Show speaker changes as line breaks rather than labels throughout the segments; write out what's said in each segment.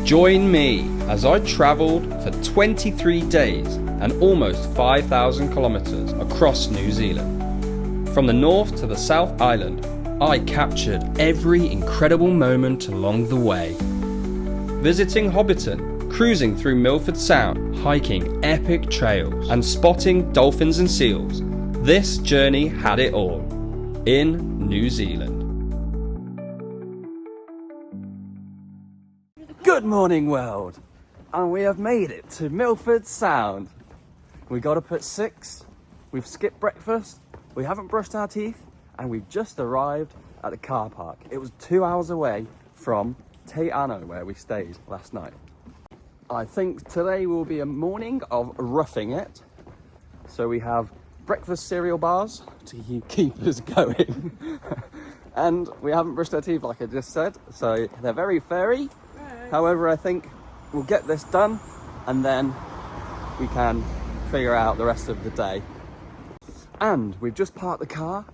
Join me as I travelled for 23 days and almost 5,000 kilometres across New Zealand. From the north to the South Island, I captured every incredible moment along the way. Visiting Hobbiton, cruising through Milford Sound, hiking epic trails, and spotting dolphins and seals, this journey had it all in New Zealand. Good morning, world, and we have made it to Milford Sound. We got up at 6, we've skipped breakfast, we haven't brushed our teeth, and we've just arrived at the car park. It was 2 hours away from Te Anau, where we stayed last night. I think today will be a morning of roughing it. So we have breakfast cereal bars to keep us going. And we haven't brushed our teeth like I just said, so they're very furry. However, I think we'll get this done and then we can figure out the rest of the day. And we've just parked the car,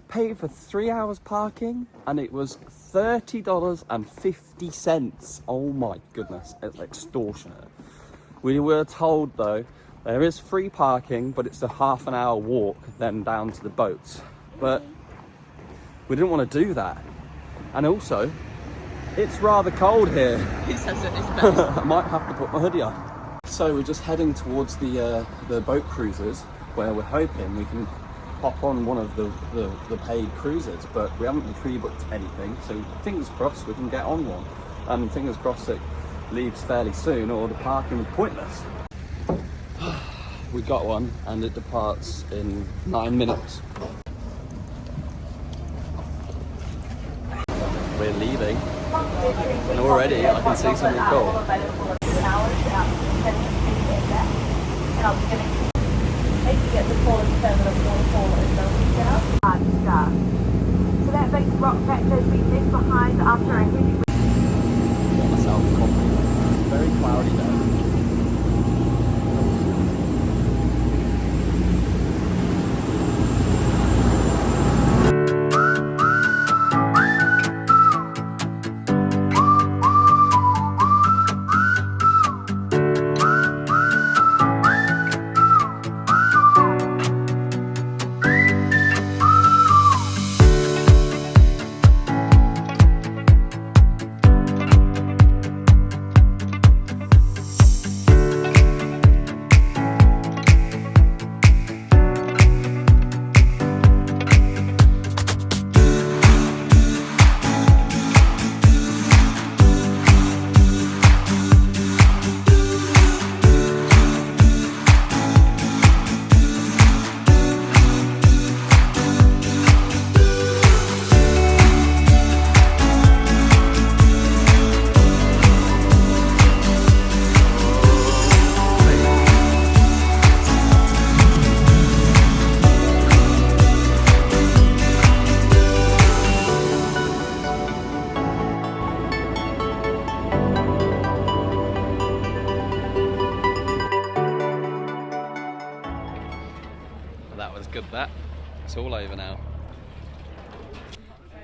paid for 3 hours parking, and it was $30.50. Oh my goodness, it's extortionate. We were told though, there is free parking, but it's a half an hour walk then down to the boats. But we didn't want to do that. And also, it's rather cold here.
He says it is best.
I might have to put my hoodie on. So we're just heading towards the boat cruises, where we're hoping we can hop on one of the paid cruises, but we haven't pre-booked anything, so fingers crossed we can get on one. And fingers crossed it leaves fairly soon, or the parking was pointless. We got one, and it departs in 9 minutes. We're leaving, and already I can see something cool.
Get the fallen permanent waterfall in Milford Sound. So that big rock that has been left behind after a heavy...
Got myself a coffee. Very cloudy day. That was good, that. It's all over now.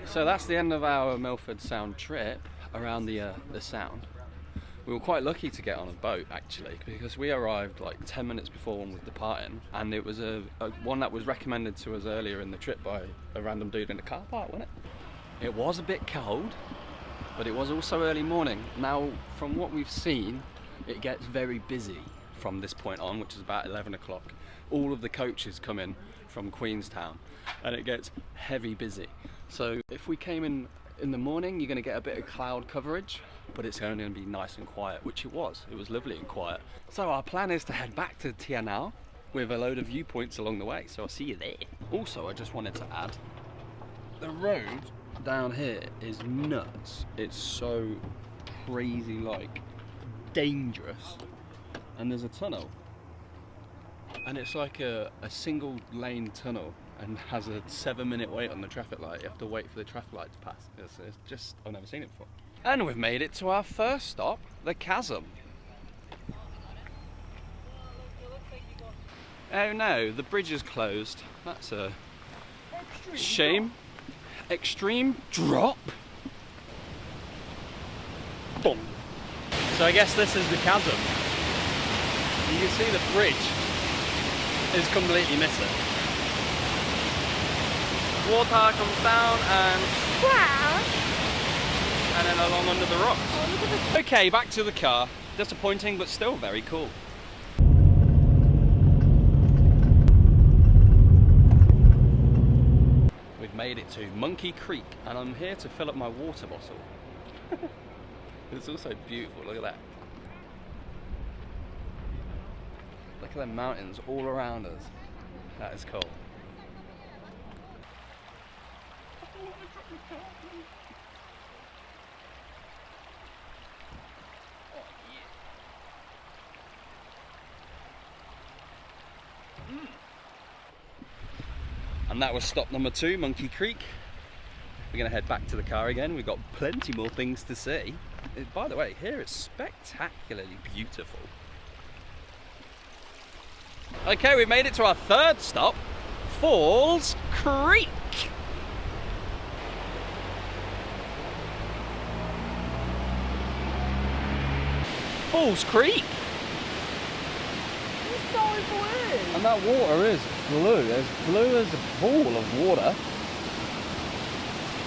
So that's the end of our Milford Sound trip around the sound. We were quite lucky to get on a boat actually, because we arrived like 10 minutes before one was departing, and it was a one that was recommended to us earlier in the trip by a random dude in the car park, wasn't it? It was a bit cold, but it was also early morning. Now, from what we've seen, it gets very busy from this point on, which is about 11 o'clock. All of the coaches come in from Queenstown and it gets heavy busy. So if we came in the morning, you're going to get a bit of cloud coverage, but it's only going to be nice and quiet, which it was. It was lovely and quiet. So our plan is to head back to Te Anau with a load of viewpoints along the way. So I'll see you there. Also, I just wanted to add, the road down here is nuts. It's so crazy, like dangerous. And there's a tunnel. And it's like a single lane tunnel and has a 7-minute wait on the traffic light. You have to wait for the traffic light to pass. It's just, I've never seen it before. And we've made it to our first stop, the Chasm. Oh no, the bridge is closed. That's a shame. Extreme drop. Boom. So I guess this is the chasm. You can see the bridge is completely missing. Water comes down and then along under the rocks. Oh, look at this. Okay, back to the car. Disappointing, but still very cool. We've made it to Monkey Creek, and I'm here to fill up my water bottle. It's also beautiful, look at that. Look at the mountains all around us. That is cool. And that was stop number 2, Monkey Creek. We're going to head back to the car again. We've got plenty more things to see. By the way, here it's spectacularly beautiful. Okay, we've made it to our 3rd stop, Falls Creek. Falls Creek.
It's so blue.
And that water is blue, as blue as a pool of water.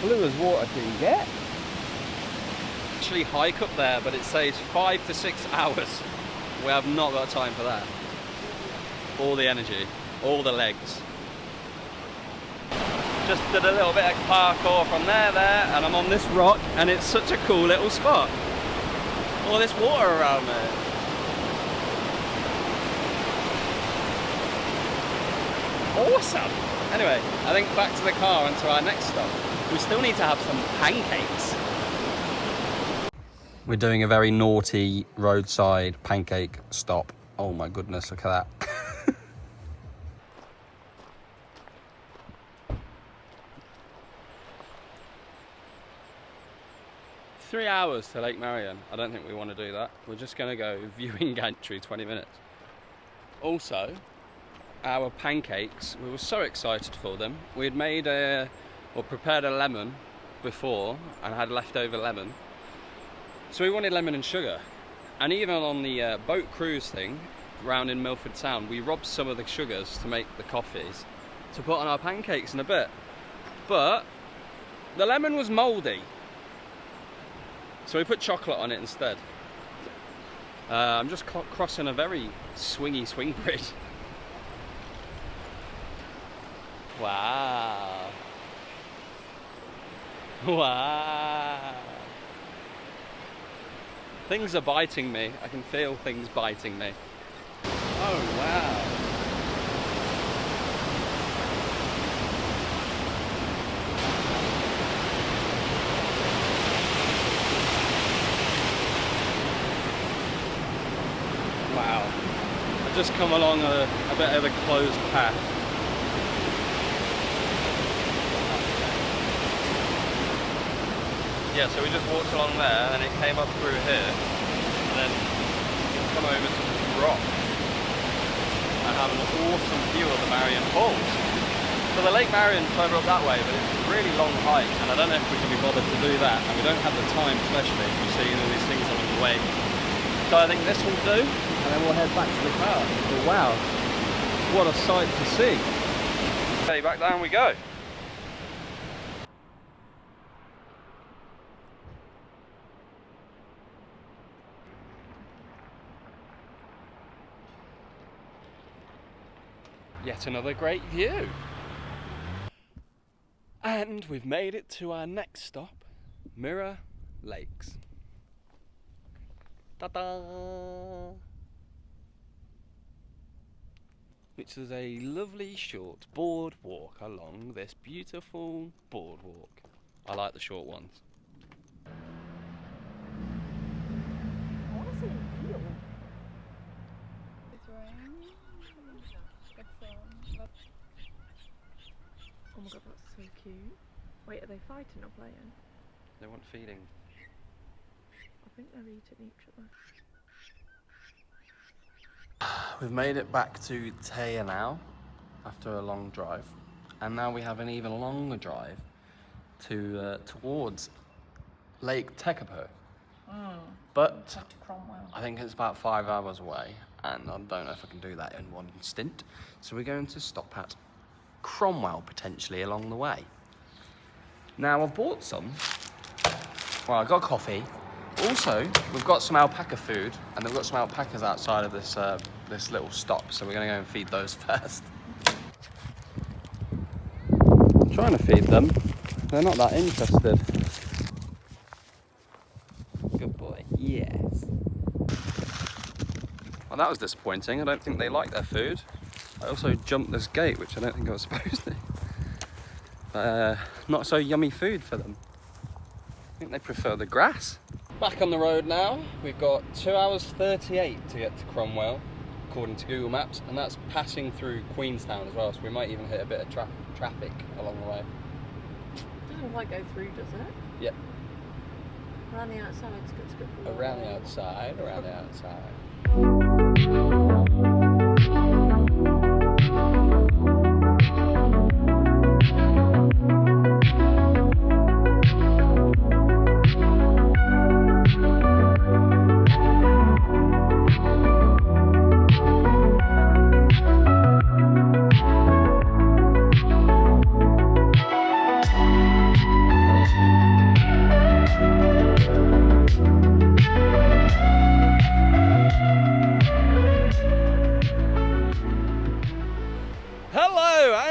Blue as water can get. Actually hike up there, but it says 5 to 6 hours. We have not got time for that. All the energy, all the legs. Just did a little bit of parkour from there, and I'm on this rock, and it's such a cool little spot. All this water around me. Awesome. Anyway, I think back to the car and to our next stop. We still need to have some pancakes. We're doing a very naughty roadside pancake stop. Oh my goodness, look at that. 3 hours to Lake Marian. I don't think we want to do that. We're just going to go viewing gantry 20 minutes. Also, our pancakes, we were so excited for them. We had made or prepared a lemon before and had leftover lemon. So we wanted lemon and sugar. And even on the boat cruise thing, round in Milford Sound, we robbed some of the sugars to make the coffees to put on our pancakes in a bit. But the lemon was mouldy. So we put chocolate on it instead. I'm just crossing a very swingy swing bridge. Wow. Wow. Things are biting me. I can feel things biting me. Oh, wow. Wow. I've just come along a bit of a closed path. Yeah, so we just walked along there and it came up through here and then come over to this rock and have an awesome view of the Marian Falls. So the Lake Marian's further up that way, but it's a really long hike and I don't know if we can be bothered to do that, and we don't have the time, especially if we're seeing all these things along the way. So I think this will do, and then we'll head back to the car. But wow, what a sight to see. Okay, back down we go. Yet another great view. And we've made it to our next stop, Mirror Lakes. Ta-da! Which is a lovely short boardwalk along this beautiful boardwalk. I like the short ones.
I want to see an eel.
It's raining.
Oh my god, that's so cute. Wait, are they fighting or playing?
They want feeding.
I think they're eating each other.
We've made it back to Taya now after a long drive, and now we have an even longer drive to towards Lake Tekapo. But
To Cromwell.
I think it's about 5 hours away, and I don't know if I can do that in one stint. So we're going to stop at Cromwell, potentially, along the way. Now, I bought some. Well, I got coffee. Also, we've got some alpaca food, and they've got some alpacas outside of this this little stop, so we're going to go and feed those first. I'm trying to feed them. They're not that interested. Good boy. Yes. Well, that was disappointing. I don't think they like their food. I also jumped this gate, which I don't think I was supposed to. Not so yummy food for them. I think they prefer the grass. Back on the road now. We've got 2 hours 38 to get to Cromwell, according to Google Maps, and that's passing through Queenstown as well, so we might even hit a bit of traffic along the way.
Doesn't quite go through, does it?
Yep.
Around the outside, it's good.
Around the outside, around the outside.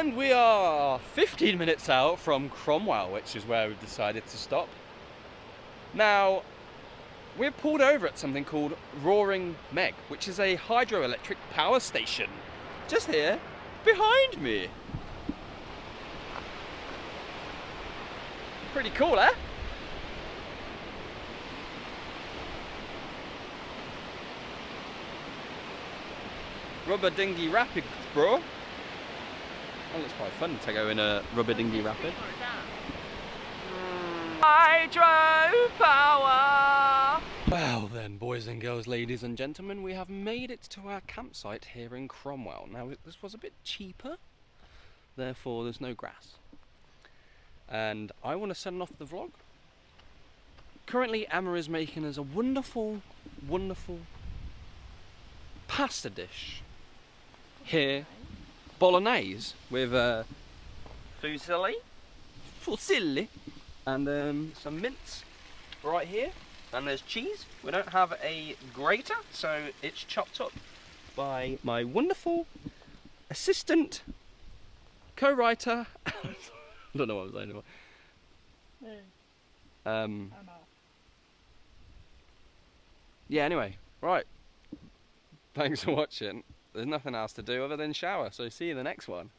And we are 15 minutes out from Cromwell, which is where we've decided to stop. Now, we've pulled over at something called Roaring Meg, which is a hydroelectric power station just here behind me. Pretty cool, eh? Rubber dinghy rapids, bro. Well, it's quite fun to go in a rubber dinghy rapid. Hydro power! Well then, boys and girls, ladies and gentlemen, we have made it to our campsite here in Cromwell. Now, this was a bit cheaper, therefore there's no grass. And I want to send off the vlog. Currently, Emma is making us a wonderful, wonderful pasta dish here. Bolognese with fusilli and some mince right here, and there's cheese. We don't have a grater, so it's chopped up by my wonderful assistant co-writer. I don't know what I'm saying anymore. Yeah, anyway, right, thanks for watching. There's nothing else to do other than shower, so see you in the next one.